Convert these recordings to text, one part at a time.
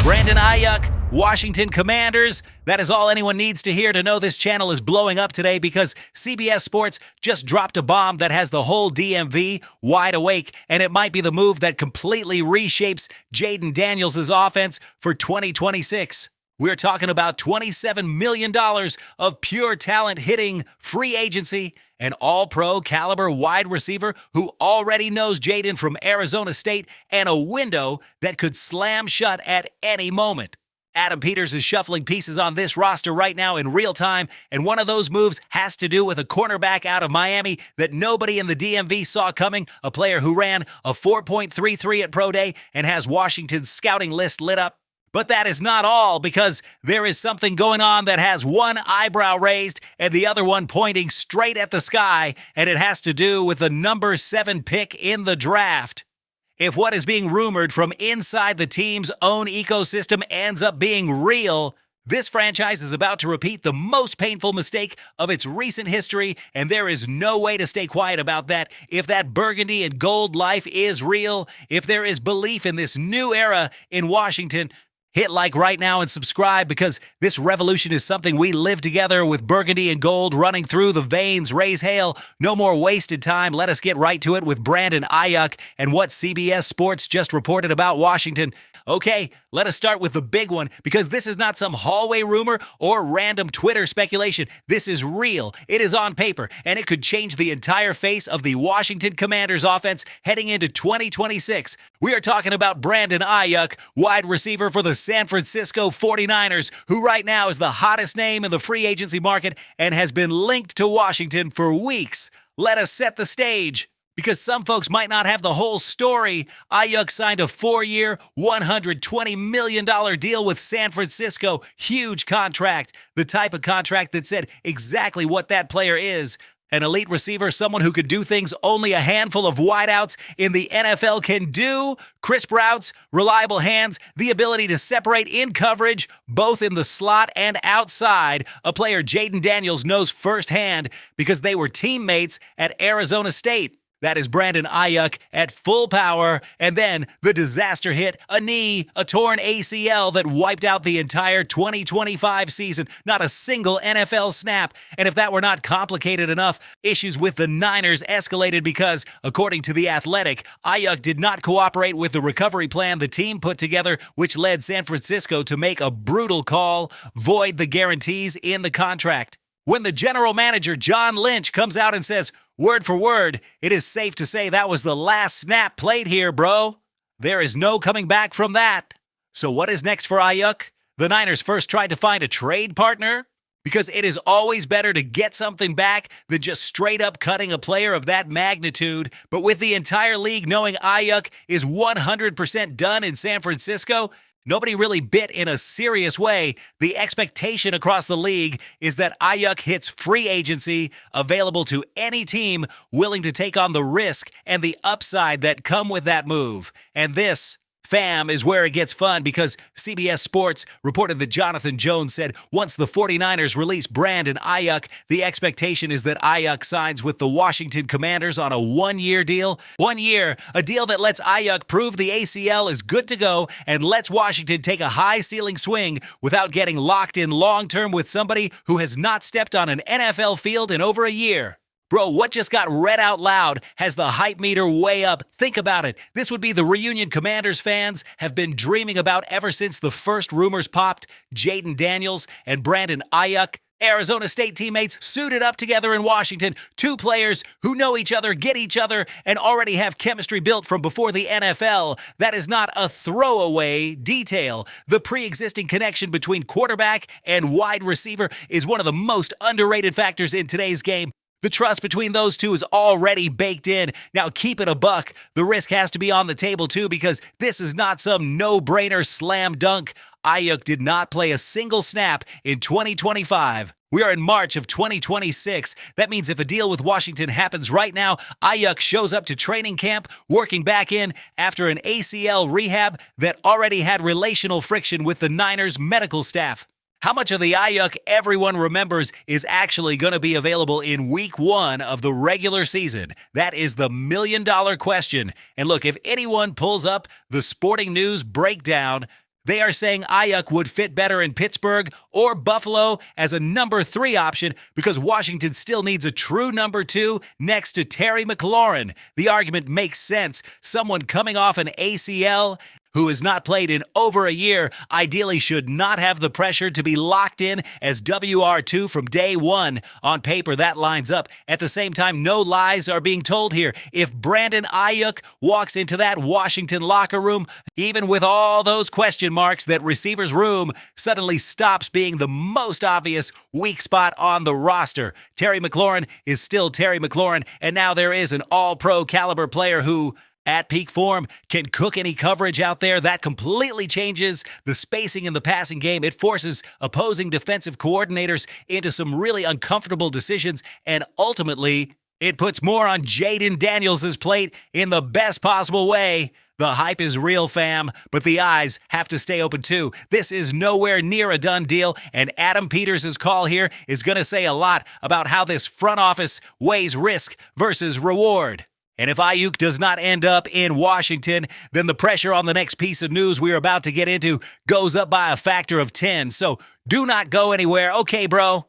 Brandon Aiyuk, Washington Commanders. That is all anyone needs to hear to know this channel is blowing up today because CBS Sports just dropped a bomb that has the whole DMV wide awake, and it might be the move that completely reshapes Jaden Daniels' offense for 2026. We're talking about $27 million of pure talent hitting free agency, an all-pro caliber wide receiver who already knows Jaden from Arizona State, and a window that could slam shut at any moment. Adam Peters is shuffling pieces on this roster right now in real time, and one of those moves has to do with a cornerback out of Miami that nobody in the DMV saw coming, a player who ran a 4.33 at Pro Day and has Washington's scouting list lit up. But that is not all, because there is something going on that has one eyebrow raised and the other one pointing straight at the sky, and it has to do with the number 7 pick in the draft. If what is being rumored from inside the team's own ecosystem ends up being real, this franchise is about to repeat the most painful mistake of its recent history, and there is no way to stay quiet about that. If that burgundy and gold life is real, if there is belief in this new era in Washington, hit like right now and subscribe, because this revolution is something we live together with burgundy and gold running through the veins. Raise hail. No more wasted time. Let us get right to it with Brandon Aiyuk and what CBS Sports just reported about Washington. Okay, let us start with the big one, because this is not some hallway rumor or random Twitter speculation. This is real. It is on paper, and it could change the entire face of the Washington Commanders offense heading into 2026. We are talking about Brandon Aiyuk, wide receiver for the San Francisco 49ers, who right now is the hottest name in the free agency market and has been linked to Washington for weeks. Let us set the stage, because some folks might not have the whole story. Aiyuk signed a 4-year, $120 million deal with San Francisco. Huge contract. The type of contract that said exactly what that player is. An elite receiver, someone who could do things only a handful of wideouts in the NFL can do. Crisp routes, reliable hands, the ability to separate in coverage, both in the slot and outside. A player Jaden Daniels knows firsthand because they were teammates at Arizona State. That is Brandon Aiyuk at full power, and then the disaster hit, a knee, a torn ACL that wiped out the entire 2025 season. Not a single NFL snap. And if that were not complicated enough, issues with the Niners escalated because, according to The Athletic, Aiyuk did not cooperate with the recovery plan the team put together, which led San Francisco to make a brutal call, void the guarantees in the contract. When the general manager, John Lynch, comes out and says, word for word, it is safe to say that was the last snap played here, bro. There is no coming back from that. So what is next for Aiyuk? The Niners first tried to find a trade partner, because it is always better to get something back than just straight up cutting a player of that magnitude. But with the entire league knowing Aiyuk is 100% done in San Francisco, nobody really bit in a serious way. The expectation across the league is that Aiyuk hits free agency, available to any team willing to take on the risk and the upside that come with that move. And this, fam, is where it gets fun, because CBS Sports reported that Jonathan Jones said once the 49ers release Brandon Aiyuk, the expectation is that Aiyuk signs with the Washington Commanders on a 1-year deal. 1 year, a deal that lets Aiyuk prove the ACL is good to go and lets Washington take a high-ceiling swing without getting locked in long-term with somebody who has not stepped on an NFL field in over a year. Bro, what just got read out loud has the hype meter way up. Think about it. This would be the reunion Commanders fans have been dreaming about ever since the first rumors popped. Jaden Daniels and Brandon Aiyuk, Arizona State teammates, suited up together in Washington. 2 players who know each other, get each other, and already have chemistry built from before the NFL. That is not a throwaway detail. The pre-existing connection between quarterback and wide receiver is one of the most underrated factors in today's game. The trust between those two is already baked in. Now keep it a buck. The risk has to be on the table too, because this is not some no-brainer slam dunk. Aiyuk did not play a single snap in 2025. We are in March of 2026. That means if a deal with Washington happens right now, Aiyuk shows up to training camp, working back in after an ACL rehab that already had relational friction with the Niners medical staff. How much of the Aiyuk everyone remembers is actually going to be available in week 1 of the regular season? That is the million-dollar question. And look, if anyone pulls up the Sporting News breakdown, They are saying Aiyuk would fit better in Pittsburgh or Buffalo as a number 3 option because Washington still needs a true number 2 next to Terry McLaurin. The argument makes sense. Someone coming off an ACL who has not played in over a year, ideally should not have the pressure to be locked in as WR2 from day one. On paper, that lines up. At the same time, no lies are being told here. If Brandon Aiyuk walks into that Washington locker room, even with all those question marks, that receivers room suddenly stops being the most obvious weak spot on the roster. Terry McLaurin is still Terry McLaurin, and now there is an all-pro caliber player who, at peak form, can cook any coverage out there. That completely changes the spacing in the passing game. It forces opposing defensive coordinators into some really uncomfortable decisions, and ultimately, it puts more on Jaden Daniels' plate in the best possible way. The hype is real, fam, but the eyes have to stay open too. This is nowhere near a done deal, and Adam Peters' call here is going to say a lot about how this front office weighs risk versus reward. And if Aiyuk does not end up in Washington, then the pressure on the next piece of news we're about to get into goes up by a factor of 10. So do not go anywhere. Okay, bro.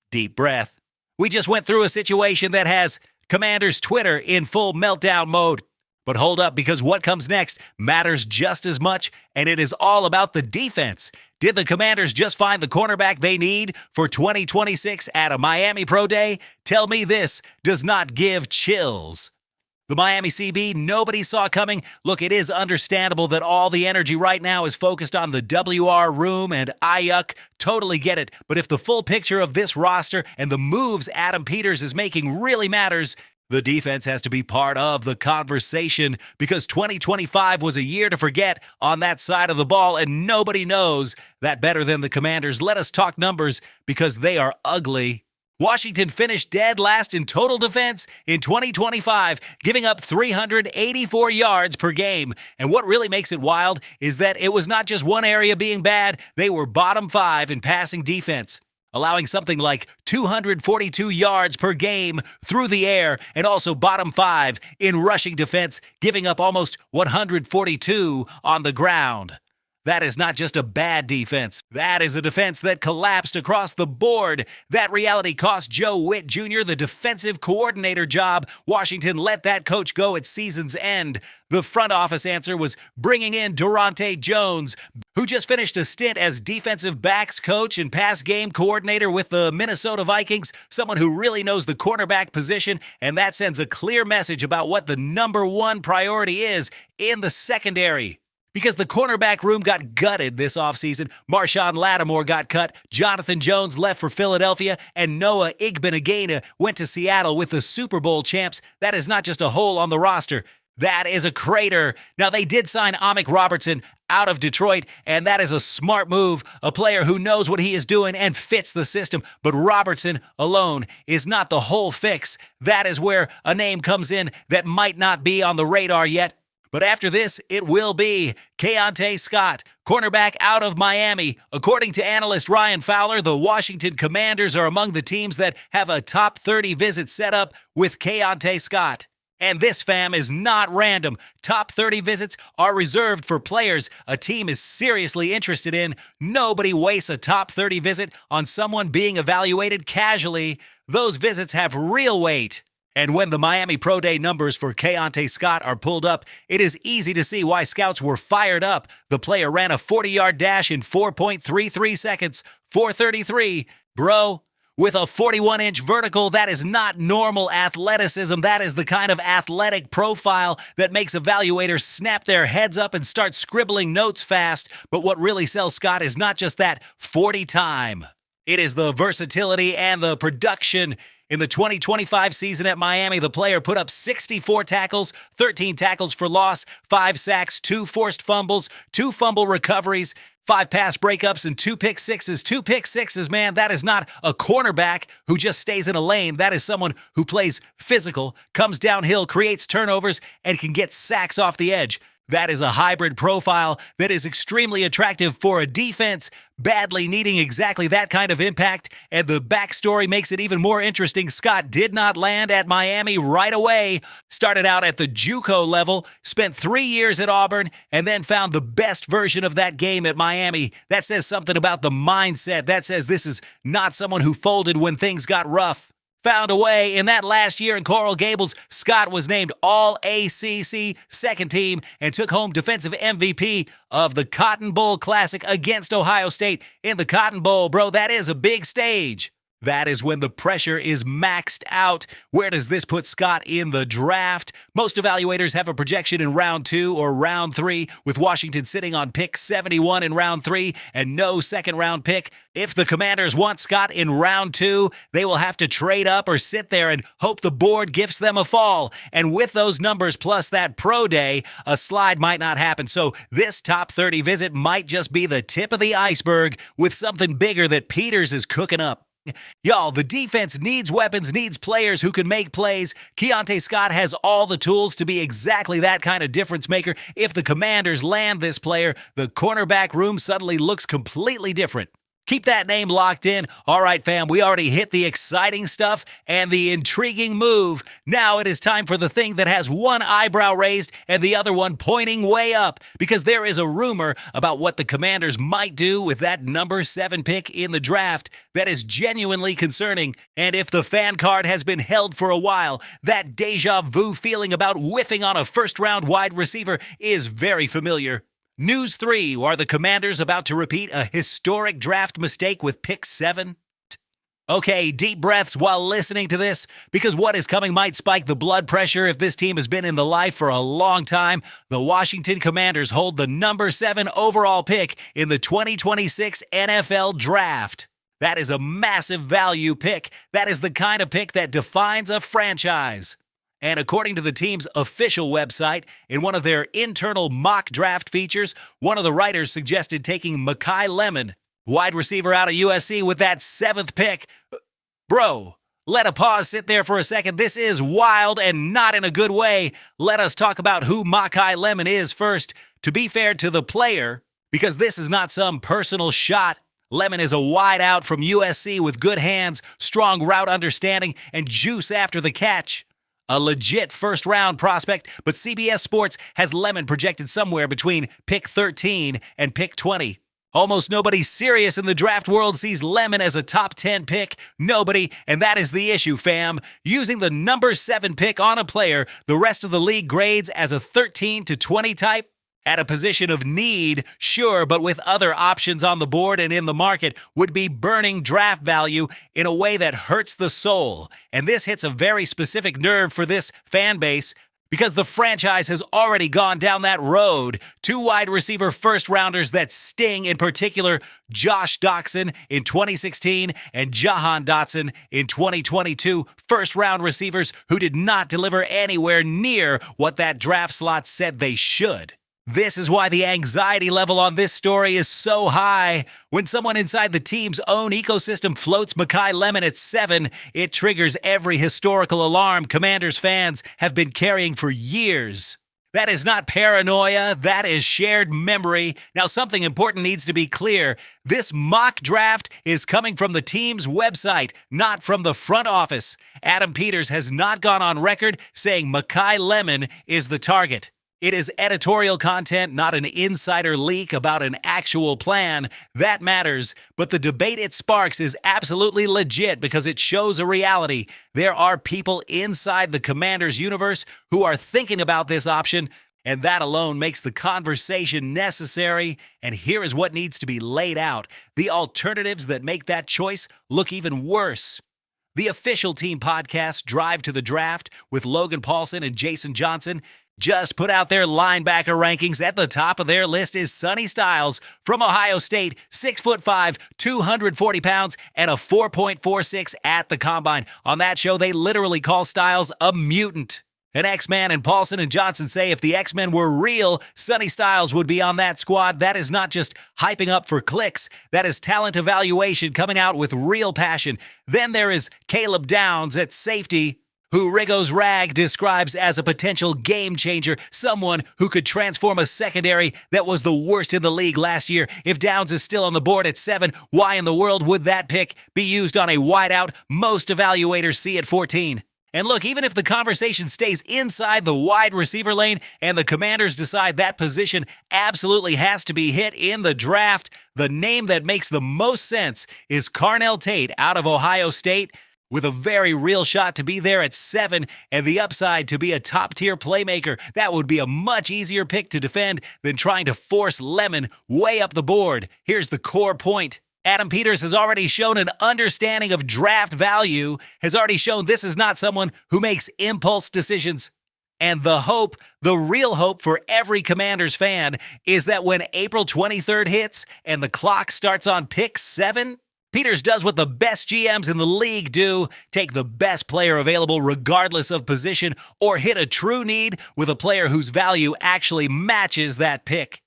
Deep breath. We just went through a situation that has Commanders Twitter in full meltdown mode. But hold up, because what comes next matters just as much, and it is all about the defense. Did the Commanders just find the cornerback they need for 2026 at a Miami Pro Day? Tell me this does not give chills. The Miami CB, nobody saw coming. Look, it is understandable that all the energy right now is focused on the WR room and Aiyuk. Totally get it. But if the full picture of this roster and the moves Adam Peters is making really matters, the defense has to be part of the conversation, because 2025 was a year to forget on that side of the ball, and nobody knows that better than the Commanders. Let us talk numbers, because they are ugly. Washington finished dead last in total defense in 2025, giving up 384 yards per game. And what really makes it wild is that it was not just one area being bad, they were bottom 5 in passing defense, allowing something like 242 yards per game through the air, and also bottom 5 in rushing defense, giving up almost 142 on the ground. That is not just a bad defense. That is a defense that collapsed across the board. That reality cost Joe Witt Jr. the defensive coordinator job. Washington let that coach go at season's end. The front office answer was bringing in Durante Jones, who just finished a stint as defensive backs coach and pass game coordinator with the Minnesota Vikings, someone who really knows the cornerback position, and that sends a clear message about what the number 1 priority is in the secondary. Because the cornerback room got gutted this offseason. Marshawn Lattimore got cut, Jonathan Jones left for Philadelphia, and Noah Igbinoghene went to Seattle with the Super Bowl champs. That is not just a hole on the roster. That is a crater. Now, they did sign Amik Robertson out of Detroit, and that is a smart move, a player who knows what he is doing and fits the system. But Robertson alone is not the whole fix. That is where a name comes in that might not be on the radar yet. But after this, it will be Keionte Scott, cornerback out of Miami. According to analyst Ryan Fowler, the Washington Commanders are among the teams that have a top 30 visit set up with Keionte Scott. And this, fam, is not random. Top 30 visits are reserved for players a team is seriously interested in. Nobody wastes a top 30 visit on someone being evaluated casually. Those visits have real weight. And when the Miami Pro Day numbers for Keionte Scott are pulled up, it is easy to see why scouts were fired up. The player ran a 40-yard dash in 4.33 seconds, 4:33. Bro, with a 41-inch vertical, that is not normal athleticism. That is the kind of athletic profile that makes evaluators snap their heads up and start scribbling notes fast. But what really sells Scott is not just that 40 time. It is the versatility and the production. In the 2025 season at Miami, the player put up 64 tackles, 13 tackles for loss, 5 sacks, 2 forced fumbles, 2 fumble recoveries, 5 pass breakups, and 2 pick sixes. 2 pick sixes, man, that is not a cornerback who just stays in a lane. That is someone who plays physical, comes downhill, creates turnovers, and can get sacks off the edge. That is a hybrid profile that is extremely attractive for a defense badly needing exactly that kind of impact, and the backstory makes it even more interesting. Scott did not land at Miami right away, started out at the JUCO level, spent 3 years at Auburn, and then found the best version of that game at Miami. That says something about the mindset. That says this is not someone who folded when things got rough. Found a way. In that last year in Coral Gables, Scott was named All-ACC second team and took home defensive MVP of the Cotton Bowl Classic against Ohio State in the Cotton Bowl. Bro, that is a big stage. That is when the pressure is maxed out. Where does this put Scott in the draft? Most evaluators have a projection in round 2 or round 3, with Washington sitting on pick 71 in round 3 and no second round pick. If the Commanders want Scott in round 2, they will have to trade up or sit there and hope the board gifts them a fall. And with those numbers plus that pro day, a slide might not happen. So this top 30 visit might just be the tip of the iceberg with something bigger that Peters is cooking up. Y'all, the defense needs weapons, needs players who can make plays. Keontae Scott has all the tools to be exactly that kind of difference maker. If the Commanders land this player, the cornerback room suddenly looks completely different. Keep that name locked in. All right, fam, we already hit the exciting stuff and the intriguing move. Now it is time for the thing that has one eyebrow raised and the other one pointing way up, because there is a rumor about what the Commanders might do with that number 7 pick in the draft that is genuinely concerning. And if the fan card has been held for a while, that deja vu feeling about whiffing on a first-round wide receiver is very familiar. News 3, are the Commanders about to repeat a historic draft mistake with pick 7? Okay, deep breaths while listening to this, because what is coming might spike the blood pressure if this team has been in the life for a long time. The Washington Commanders hold the number 7 overall pick in the 2026 NFL Draft. That is a massive value pick. That is the kind of pick that defines a franchise. And according to the team's official website, in one of their internal mock draft features, one of the writers suggested taking Makai Lemon, wide receiver out of USC, with that 7th pick. Bro, let a pause sit there for a second. This is wild and not in a good way. Let us talk about who Makai Lemon is first. To be fair to the player, because this is not some personal shot, Lemon is a wide out from USC with good hands, strong route understanding, and juice after the catch. A legit first-round prospect, but CBS Sports has Lemon projected somewhere between pick 13 and pick 20. Almost nobody serious in the draft world sees Lemon as a top 10 pick. Nobody, and that is the issue, fam. Using the number 7 pick on a player, the rest of the league grades as a 13 to 20 type. At a position of need, sure, but with other options on the board and in the market, would be burning draft value in a way that hurts the soul. And this hits a very specific nerve for this fan base, because the franchise has already gone down that road. 2 wide receiver first-rounders that sting, in particular, Josh Doxson in 2016 and Jahan Dotson in 2022, first-round receivers who did not deliver anywhere near what that draft slot said they should. This is why the anxiety level on this story is so high. When someone inside the team's own ecosystem floats Makai Lemon at 7, it triggers every historical alarm Commanders fans have been carrying for years. That is not paranoia, that is shared memory. Now, something important needs to be clear. This mock draft is coming from the team's website, not from the front office. Adam Peters has not gone on record saying Makai Lemon is the target. It is editorial content, not an insider leak about an actual plan. That matters, but the debate it sparks is absolutely legit because it shows a reality. There are people inside the Commanders universe who are thinking about this option, and that alone makes the conversation necessary. And here is what needs to be laid out: the alternatives that make that choice look even worse. The official team podcast, Drive to the Draft, with Logan Paulson and Jason Johnson, just put out their linebacker rankings. At the top of their list is Sonny Styles from Ohio State, 6'5", 240 pounds, and a 4.46 at the combine. On that show, they literally call Styles a mutant. An X-Man, and Paulson and Johnson say if the X-Men were real, Sonny Styles would be on that squad. That is not just hyping up for clicks. That is talent evaluation coming out with real passion. Then there is Caleb Downs at safety, who Rigo's Rag describes as a potential game changer, someone who could transform a secondary that was the worst in the league last year. If Downs is still on the board at 7, why in the world would that pick be used on a wideout most evaluators see at 14? And look, even if the conversation stays inside the wide receiver lane and the Commanders decide that position absolutely has to be hit in the draft, the name that makes the most sense is Carnell Tate out of Ohio State, with a very real shot to be there at 7 and the upside to be a top-tier playmaker. That would be a much easier pick to defend than trying to force Lemon way up the board. Here's the core point. Adam Peters has already shown an understanding of draft value, has already shown this is not someone who makes impulse decisions. And the hope, the real hope for every Commanders fan is that when April 23rd hits and the clock starts on pick 7, Peters does what the best GMs in the league do, take the best player available regardless of position, or hit a true need with a player whose value actually matches that pick.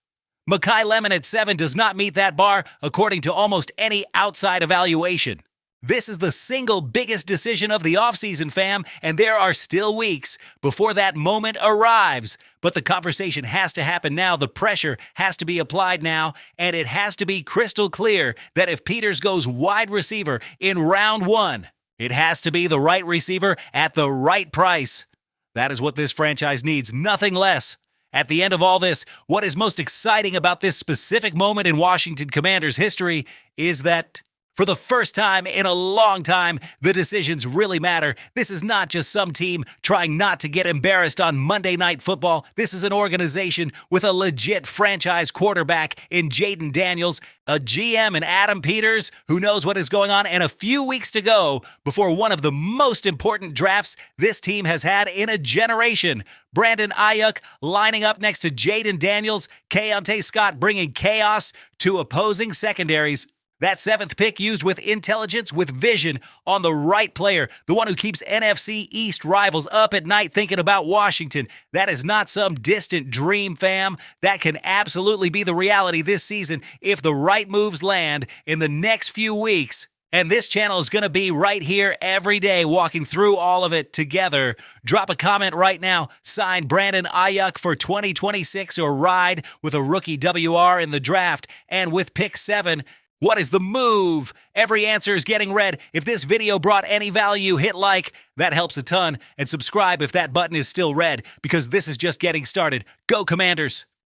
Makai Lemon at 7 does not meet that bar according to almost any outside evaluation. This is the single biggest decision of the offseason, fam, and there are still weeks before that moment arrives. But the conversation has to happen now, the pressure has to be applied now, and it has to be crystal clear that if Peters goes wide receiver in round 1, it has to be the right receiver at the right price. That is what this franchise needs, nothing less. At the end of all this, what is most exciting about this specific moment in Washington Commanders history is that for the first time in a long time, the decisions really matter. This is not just some team trying not to get embarrassed on Monday Night Football. This is an organization with a legit franchise quarterback in Jaden Daniels, a GM in Adam Peters who knows what is going on, and a few weeks to go before one of the most important drafts this team has had in a generation. Brandon Aiyuk lining up next to Jaden Daniels, Keontae Scott bringing chaos to opposing secondaries. That 7th pick used with intelligence, with vision on the right player, the one who keeps NFC East rivals up at night thinking about Washington. That is not some distant dream, fam. That can absolutely be the reality this season if the right moves land in the next few weeks. And this channel is going to be right here every day walking through all of it together. Drop a comment right now. Sign Brandon Aiyuk for 2026 or ride with a rookie WR in the draft. And with pick 7, what is the move? Every answer is getting read. If this video brought any value, hit like. That helps a ton. And subscribe if that button is still red, because this is just getting started. Go Commanders!